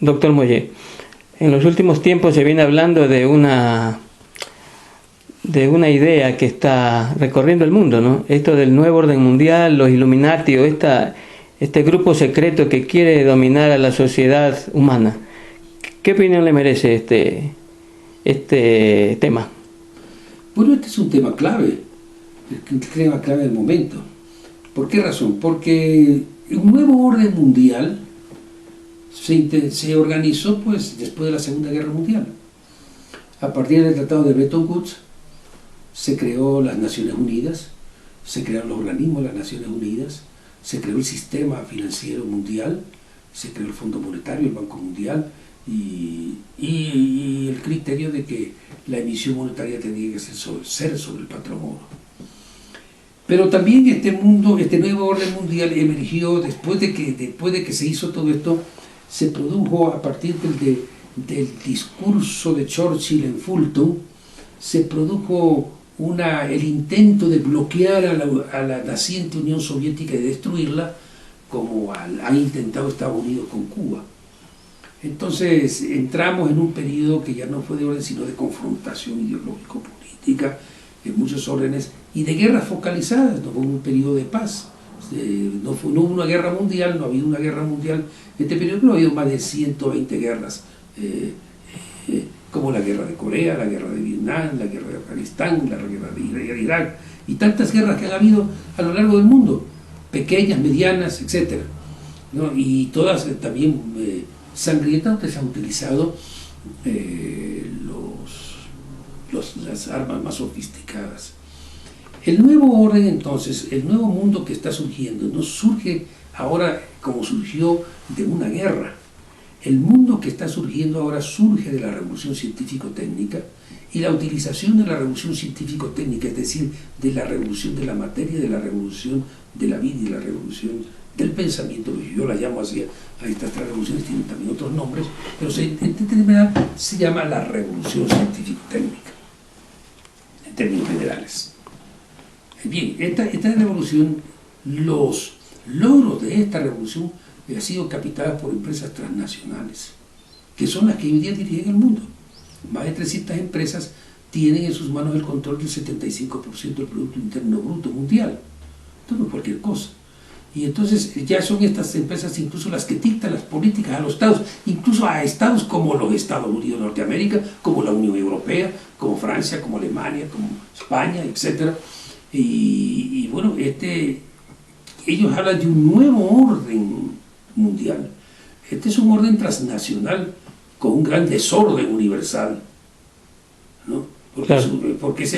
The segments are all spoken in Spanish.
Doctor Moyé, en los últimos tiempos se viene hablando de una idea que está recorriendo el mundo, ¿no? Esto del nuevo orden mundial, los Illuminati, o este grupo secreto que quiere dominar a la sociedad humana. ¿Qué opinión le merece este tema? Bueno, este es un tema clave, el tema clave del momento. ¿Por qué razón? Porque un nuevo orden mundial se organizó pues después de la Segunda Guerra Mundial. A partir del Tratado de Bretton Woods se creó las Naciones Unidas, se crearon los organismos de las Naciones Unidas, se creó el sistema financiero mundial, se creó el Fondo Monetario, el Banco Mundial, y el criterio de que la emisión monetaria tenía que ser sobre el patrón oro. Pero también este nuevo orden mundial emergió después de que se hizo todo esto. Se produjo a partir del discurso de Churchill en Fulton, se produjo el intento de bloquear a la naciente Unión Soviética y destruirla, como ha intentado Estados Unidos con Cuba. Entonces entramos en un periodo que ya no fue de orden, sino de confrontación ideológico-política en muchos órdenes y de guerras focalizadas. No fue un periodo de paz. No hubo una guerra mundial, no ha habido una guerra mundial en este periodo, pero ha habido más de 120 guerras, como la guerra de Corea, la guerra de Vietnam, la guerra de Afganistán, la guerra de Irak, y tantas guerras que han habido a lo largo del mundo, pequeñas, medianas, etc., ¿no? Y todas también sangrientas, donde se han utilizado las armas más sofisticadas. El nuevo orden, entonces, el nuevo mundo que está surgiendo, no surge ahora como surgió de una guerra. El mundo que está surgiendo ahora surge de la revolución científico-técnica, y la utilización de la revolución científico-técnica, es decir, de la revolución de la materia, de la revolución de la vida y de la revolución del pensamiento, yo la llamo así a estas tres revoluciones, tienen también otros nombres, pero en determinada se llama la revolución científico-técnica, en términos generales. Bien, esta revolución, los logros de esta revolución han sido capitadas por empresas transnacionales, que son las que hoy día dirigen el mundo. Más de 300 empresas tienen en sus manos el control del 75% del Producto Interno Bruto mundial. Esto no es cualquier cosa. Y entonces ya son estas empresas incluso las que dictan las políticas a los estados, incluso a estados como los Estados Unidos de Norteamérica, como la Unión Europea, como Francia, como Alemania, como España, etc. Y bueno, ellos hablan de un nuevo orden mundial. Este es un orden transnacional con un gran desorden universal, ¿no? Porque es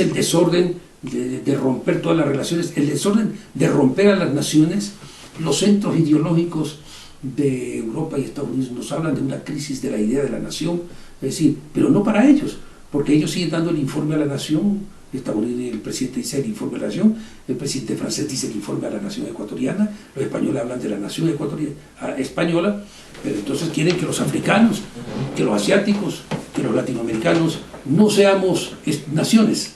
el desorden de romper todas las relaciones, el desorden de romper a las naciones. Los centros ideológicos de Europa y Estados Unidos nos hablan de una crisis de la idea de la nación, es decir, pero no para ellos, porque ellos siguen dando el informe a la nación. Estados Unidos, el presidente dice el informe a la nación, el presidente francés dice el informe a la nación ecuatoriana, los españoles hablan de la nación española, pero entonces quieren que los africanos, que los asiáticos, que los latinoamericanos no seamos naciones,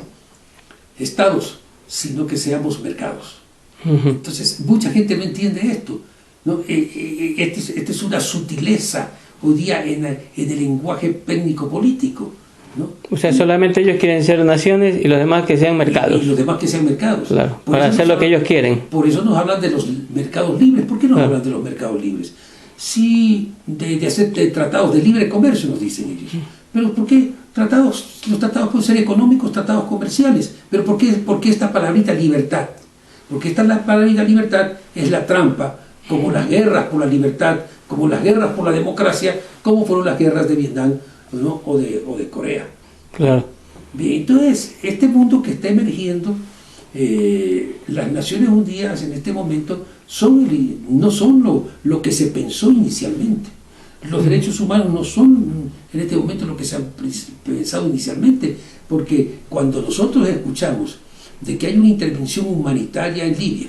estados, sino que seamos mercados. Entonces mucha gente no entiende esto, ¿no? Esta es una sutileza hoy día en el lenguaje técnico-político, ¿no? O sea, solamente ellos quieren ser naciones y los demás que sean mercados. Y los demás que sean mercados. Claro, para hacer lo que ellos quieren. Por eso nos hablan de los mercados libres. ¿Por qué nos hablan de los mercados libres? Sí, de hacer tratados de libre comercio, nos dicen ellos. Pero ¿por qué tratados? Los tratados pueden ser económicos, tratados comerciales. Pero ¿por qué esta palabrita libertad? Porque esta palabrita libertad es la trampa, como las guerras por la libertad, como las guerras por la democracia, como fueron las guerras de Vietnam, ¿no? o de Corea. Claro. Bien, entonces, este mundo que está emergiendo, las Naciones Unidas en este momento no son lo que se pensó inicialmente. Los derechos humanos no son en este momento lo que se han pensado inicialmente, porque cuando nosotros escuchamos de que hay una intervención humanitaria en Libia,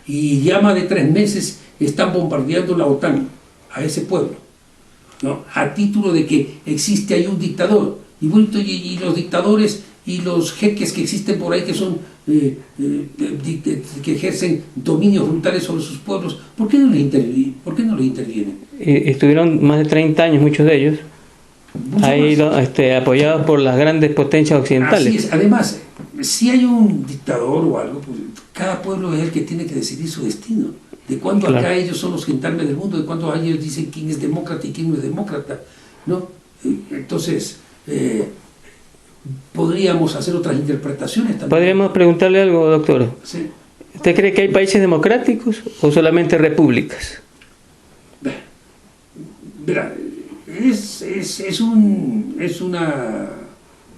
y ya más de 3 meses están bombardeando la OTAN a ese pueblo, ¿no? A título de que existe ahí un dictador, y los dictadores y los jeques que existen por ahí que son que ejercen dominios brutales sobre sus pueblos, ¿por qué no les intervienen? estuvieron más de 30 años, muchos de ellos, ahí apoyados por las grandes potencias occidentales. Así es. Además, si hay un dictador o algo, pues cada pueblo es el que tiene que decidir su destino. De cuándo Claro. acá ellos son los gendarmes del mundo, de cuándo ellos dicen quién es demócrata y quién no es demócrata, ¿no? Entonces, podríamos hacer otras interpretaciones también. Podríamos preguntarle algo, doctor. Sí. ¿Usted cree que hay países democráticos o solamente repúblicas? Verá, es una,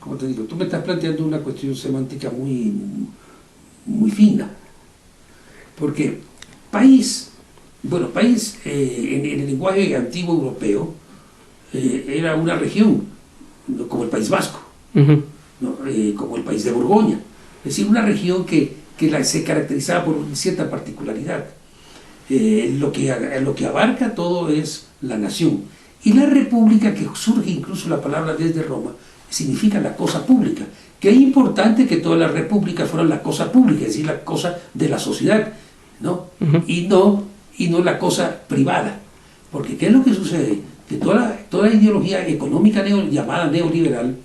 ¿cómo te digo? Tú me estás planteando una cuestión semántica muy, muy fina, porque país, en el lenguaje antiguo europeo era una región, ¿no? Como el País Vasco, Uh-huh. ¿no? Como el país de Borgoña, es decir, una región que se caracterizaba por cierta particularidad. Lo que abarca todo es la nación. Y la república, que surge incluso la palabra desde Roma, significa la cosa pública. Que es importante que todas las repúblicas fueran la cosa pública, es decir, la cosa de la sociedad, ¿no? Uh-huh. y no la cosa privada. Porque ¿qué es lo que sucede? Que toda la ideología económica llamada neoliberal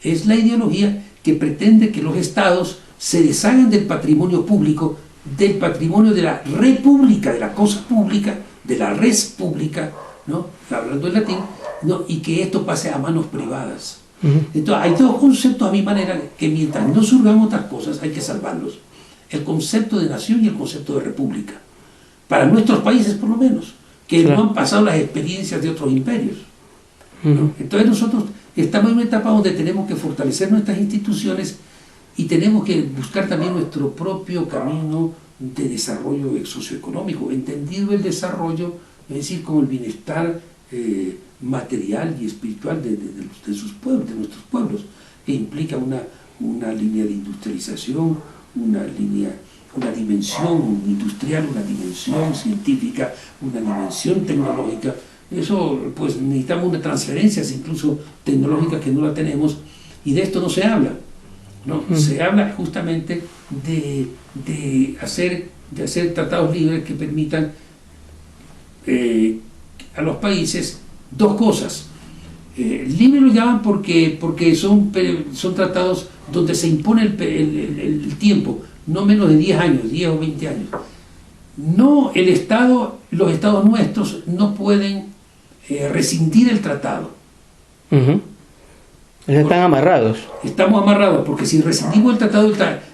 es la ideología que pretende que los estados se deshagan del patrimonio público, del patrimonio de la república, de la cosa pública, de la res pública, ¿no? Hablando en latín, ¿no? Y que esto pase a manos privadas. Uh-huh. Entonces, hay dos conceptos a mi manera que mientras no surjan otras cosas hay que salvarlos. El concepto de nación y el concepto de república. Para nuestros países, por lo menos, que Claro. no han pasado las experiencias de otros imperios, ¿no? Uh-huh. Entonces nosotros estamos en una etapa donde tenemos que fortalecer nuestras instituciones y tenemos que buscar también nuestro propio camino de desarrollo socioeconómico, entendido el desarrollo, es decir, como el bienestar material y espiritual de sus pueblos, de nuestros pueblos, que implica una línea de industrialización, una dimensión industrial, una dimensión científica, una dimensión tecnológica. Eso, pues necesitamos unas transferencias incluso tecnológicas que no la tenemos, y de esto no se habla, ¿no? Se habla justamente de hacer tratados libres que permitan a los países dos cosas. Libre lo llaman porque son tratados donde se impone el tiempo, no menos de 10 años, 10 o 20 años. No, los estados nuestros no pueden rescindir el tratado. Uh-huh. Están amarrados. Estamos amarrados, porque si rescindimos el tratado,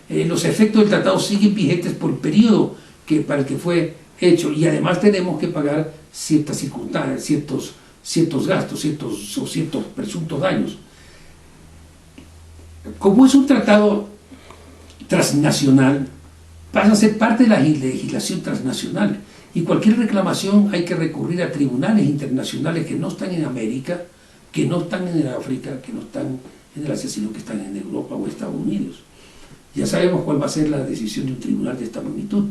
los efectos del tratado siguen vigentes por el periodo para el que fue hecho, y además tenemos que pagar ciertas circunstancias, ciertos gastos, ciertos presuntos daños. Como es un tratado transnacional, pasa a ser parte de la legislación transnacional, y cualquier reclamación hay que recurrir a tribunales internacionales que no están en América, que no están en África, que no están en el Asia, sino que están en Europa o Estados Unidos. Ya sabemos cuál va a ser la decisión de un tribunal de esta magnitud.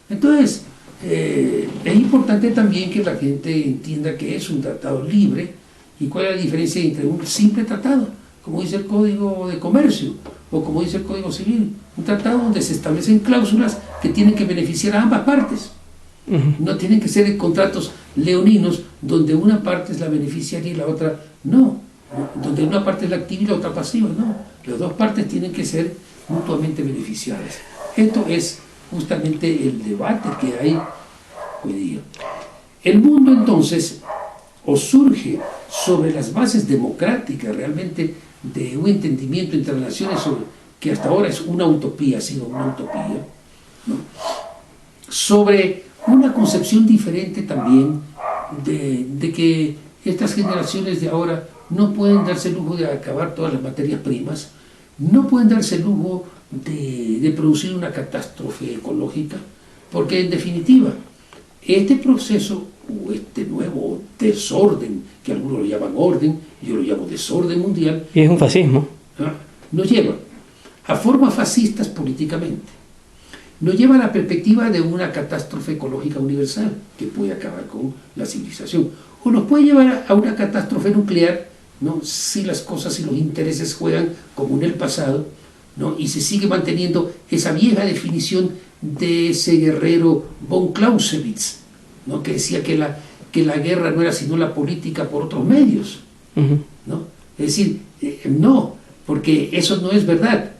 Entonces, es importante también que la gente entienda que es un tratado libre y cuál es la diferencia entre un simple tratado, como dice el Código de Comercio o como dice el Código Civil, un tratado donde se establecen cláusulas que tienen que beneficiar a ambas partes. Uh-huh. No tienen que ser contratos leoninos donde una parte es la beneficiaria y la otra no, donde una parte es la activa y la otra pasiva, no. Las dos partes tienen que ser mutuamente beneficiadas. Esto es justamente el debate que hay hoy día. El mundo entonces o surge sobre las bases democráticas realmente de un entendimiento entre las naciones que hasta ahora es una utopía, ha sido una utopía, ¿no? Sobre una concepción diferente también de que estas generaciones de ahora no pueden darse el lujo de acabar todas las materias primas, no pueden darse el lujo de producir una catástrofe ecológica, porque en definitiva este proceso o este nuevo desorden, que algunos lo llaman orden, yo lo llamo desorden mundial, Y es un fascismo. nos lleva a formas fascistas políticamente, nos lleva a la perspectiva de una catástrofe ecológica universal que puede acabar con la civilización, o nos puede llevar a una catástrofe nuclear, ¿no? Si las cosas y los intereses juegan como en el pasado, ¿no? Y se sigue manteniendo esa vieja definición de ese guerrero von Clausewitz, ¿no? Que decía que que la guerra no era sino la política por otros medios, ¿no? Es decir, no, porque eso no es verdad.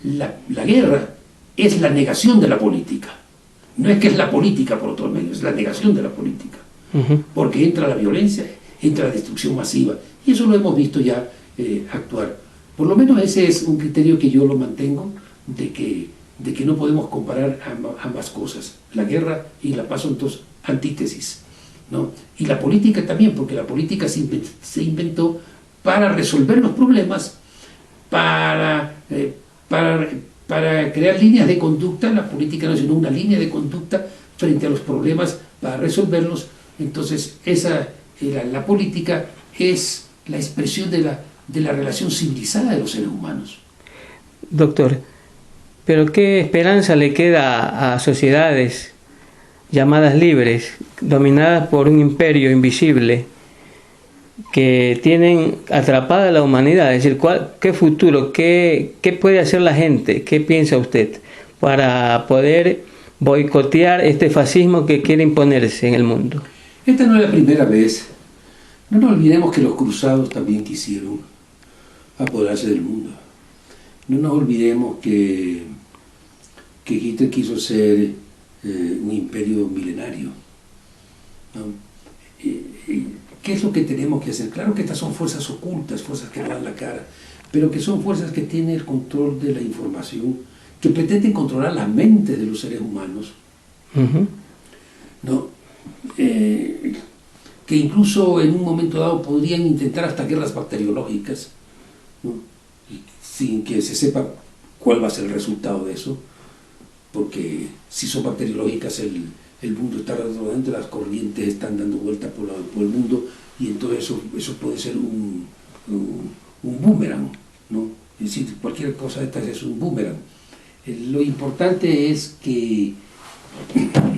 La guerra es la negación de la política. No es que es la política por otros medios, es la negación de la política. Porque entra la violencia, entra la destrucción masiva. Y eso lo hemos visto ya actuar. Por lo menos ese es un criterio que yo lo mantengo, de que no podemos comparar ambas cosas. La guerra y la paz son dos antítesis, ¿no? Y la política también, porque la política se inventó para resolver los problemas, para crear líneas de conducta. La política no es sino una línea de conducta frente a los problemas para resolverlos. Entonces la política es la expresión de la relación civilizada de los seres humanos. Doctor, pero ¿qué esperanza le queda a sociedades llamadas libres, dominadas por un imperio invisible, que tienen atrapada a la humanidad? Es decir, ¿qué futuro, qué puede hacer la gente? ¿Qué piensa usted para poder boicotear este fascismo que quiere imponerse en el mundo? Esta no es la primera vez. No nos olvidemos que los cruzados también quisieron apoderarse del mundo. No nos olvidemos que Hitler quiso ser un imperio milenario, ¿no? ¿Qué es lo que tenemos que hacer? Claro que estas son fuerzas ocultas, fuerzas que no dan la cara, pero que son fuerzas que tienen el control de la información, que pretenden controlar la mente de los seres humanos, ¿no? Que incluso en un momento dado podrían intentar hasta guerras bacteriológicas, ¿no? Sin que se sepa cuál va a ser el resultado de eso, porque si son bacteriológicas el mundo está rodando, las corrientes están dando vueltas por el mundo, y entonces eso puede ser un boomerang, ¿no? Es decir, cualquier cosa de estas es un boomerang. Lo importante es que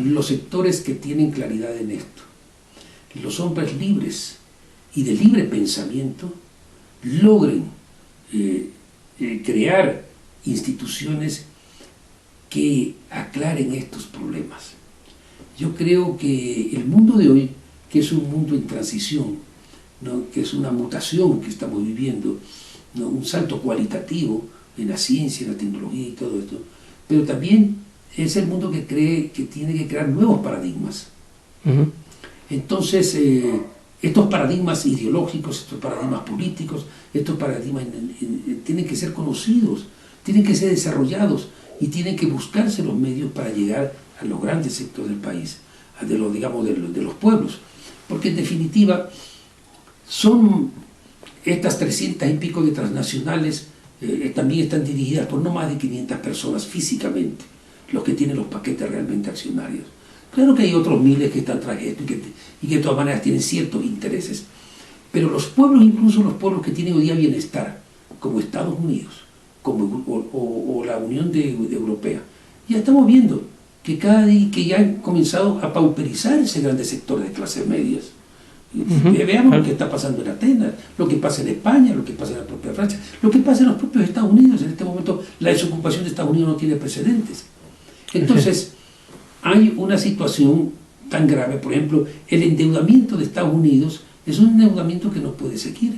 los sectores que tienen claridad en esto, los hombres libres y de libre pensamiento, logren crear instituciones que aclaren estos problemas. Yo creo que el mundo de hoy, que es un mundo en transición, ¿no? Que es una mutación que estamos viviendo, ¿no? Un salto cualitativo en la ciencia, en la tecnología y todo esto, pero también es el mundo que cree que tiene que crear nuevos paradigmas. Entonces, estos paradigmas ideológicos, estos paradigmas políticos, estos paradigmas tienen que ser conocidos, tienen que ser desarrollados y tienen que buscarse los medios para llegar a los grandes sectores del país, de los pueblos. Porque en definitiva, son estas 300 y pico de transnacionales, también están dirigidas por no más de 500 personas físicamente, los que tienen los paquetes realmente accionarios. Claro que hay otros miles que están tras esto y que de todas maneras tienen ciertos intereses, pero los pueblos, incluso los pueblos que tienen hoy día bienestar, como Estados Unidos o la Unión Europea, ya estamos viendo que ya han comenzado a pauperizar ese grande sector de clases medias. Veamos lo que está pasando en Atenas, lo que pasa en España, lo que pasa en la propia Francia, lo que pasa en los propios Estados Unidos. En este momento la desocupación de Estados Unidos no tiene precedentes. Entonces, hay una situación tan grave. Por ejemplo, el endeudamiento de Estados Unidos es un endeudamiento que no puede seguir,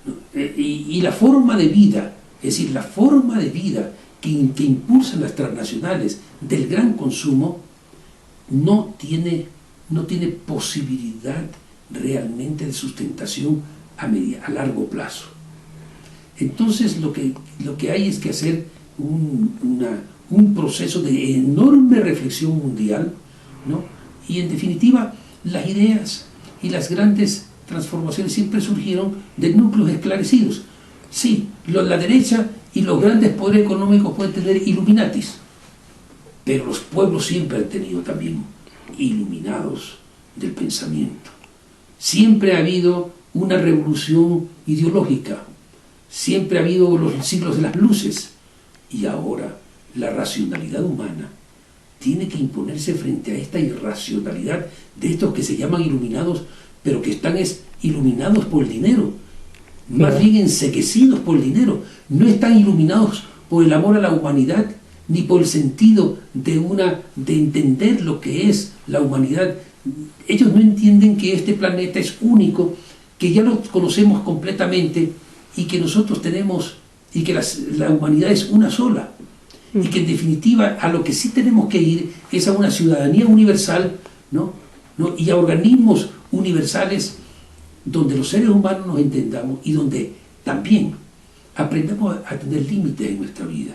¿no? Y la forma de vida, es decir, la forma de vida que impulsan las transnacionales del gran consumo, no tiene posibilidad realmente de sustentación a largo plazo. Entonces lo que hay es que hacer un proceso de enorme reflexión mundial, ¿no? Y en definitiva las ideas y las grandes transformaciones siempre surgieron de núcleos esclarecidos. Sí, la derecha y los grandes poderes económicos pueden tener Illuminatis, pero los pueblos siempre han tenido también iluminados del pensamiento. Siempre ha habido una revolución ideológica, siempre ha habido los siglos de las luces, y ahora la racionalidad humana tiene que imponerse frente a esta irracionalidad de estos que se llaman iluminados, pero que están iluminados por el dinero, más bien enceguecidos por el dinero. No están iluminados por el amor a la humanidad, ni por el sentido de entender lo que es la humanidad ellos no entienden que este planeta es único, que ya lo conocemos completamente y que nosotros tenemos, y que la humanidad es una sola. Y que en definitiva a lo que sí tenemos que ir es a una ciudadanía universal, ¿no? Y a organismos universales donde los seres humanos nos entendamos y donde también aprendamos a tener límites en nuestra vida.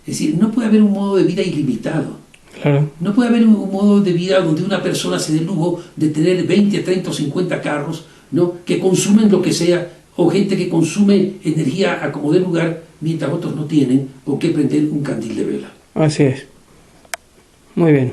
Es decir, no puede haber un modo de vida ilimitado. Claro. No puede haber un modo de vida donde una persona se dé el lujo de tener 20, 30 o 50 carros, ¿no? Que consumen lo que sea, o gente que consume energía a como de lugar, mientras otros no tienen por qué prender un candil de vela. Así es. Muy bien.